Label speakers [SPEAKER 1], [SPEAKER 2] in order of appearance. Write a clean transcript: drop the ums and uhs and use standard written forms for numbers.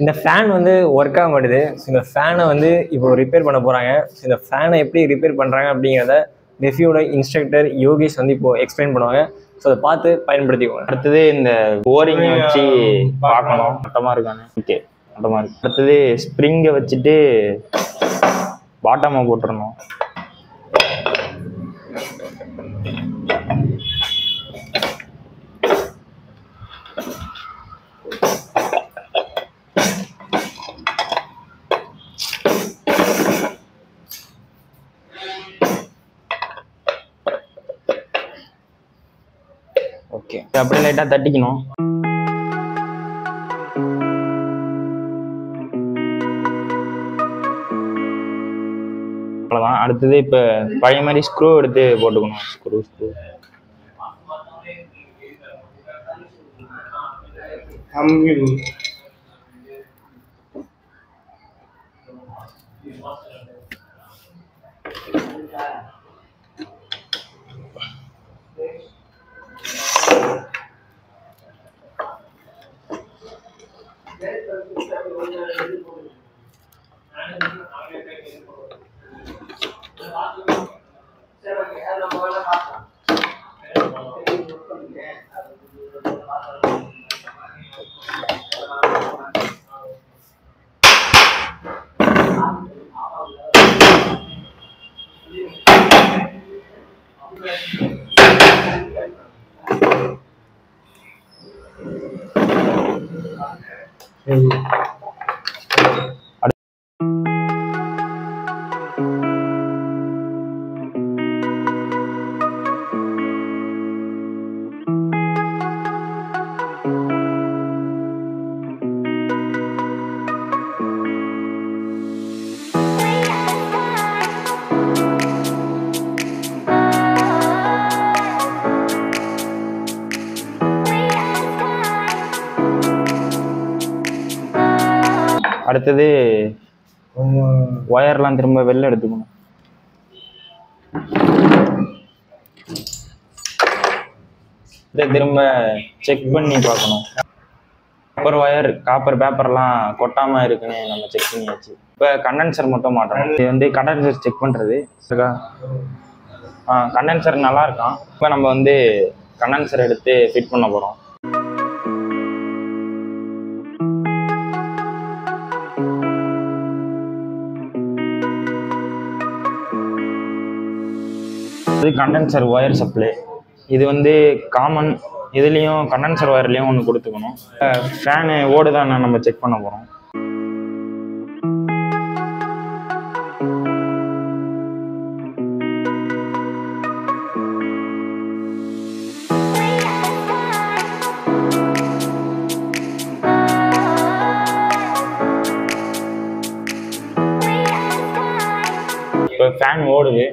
[SPEAKER 1] இந்த ஃபேன் வந்து ஒர்க் ஆக மாட்டுது. ஸோ இந்த ஃபேனை வந்து இப்போ ரிப்பேர் பண்ண போகிறாங்க. ஸோ இந்த ஃபேனை எப்படி ரிப்பேர் பண்ணுறாங்க அப்படிங்கிறத நெஃபியோட இன்ஸ்ட்ரக்டர் யோகேஷ் வந்து இப்போ எக்ஸ்பிளைன் பண்ணுவாங்க. ஸோ அதை பார்த்து பயன்படுத்திக்குவோம்.
[SPEAKER 2] அடுத்தது இந்த போரிங்கை வச்சு பார்க்கணும் மட்டமாக இருக்கானு. ஓகே, மட்டமாக இருக்கு. அடுத்தது ஸ்ப்ரிங்கை வச்சுட்டு பாட்டமாக போட்டுடணும். ஓகே, அப்படியே லைட்டாக தட்டிக்கணும். அவ்வளோதான். அடுத்தது இப்போ பழைய மாதிரி ஸ்க்ரூ எடுத்து போட்டுக்கணும். ஸ்க்ரூ அடுத்தது ஒயர்லாம் திரும்ப வெளில எடுத்துக்கணும். இதை திரும்ப செக் பண்ணி பார்க்கணும். காப்பர் பேப்பர்லாம் கொட்டாமல் இருக்குன்னு நம்ம செக் பண்ணியாச்சு. இப்போ கண்டென்சர் மட்டும் மாட்டணும். இது வந்து கண்டென்சர் செக் பண்ணுறது. கண்டென்சர் நல்லா இருக்கான். இப்போ நம்ம வந்து கண்டென்சர் எடுத்து ஃபிட் பண்ண போகிறோம். இது கண்டென்சர் ஒயர் சப்ளை. இது வந்து காமன். இதுலேயும் கண்டென்சர் ஒயர்லேயும் ஒன்று கொடுத்துக்கணும். ஃபேனு ஓடுதான் நம்ம செக் பண்ண போகிறோம். இப்போ ஃபேன் ஓடுது.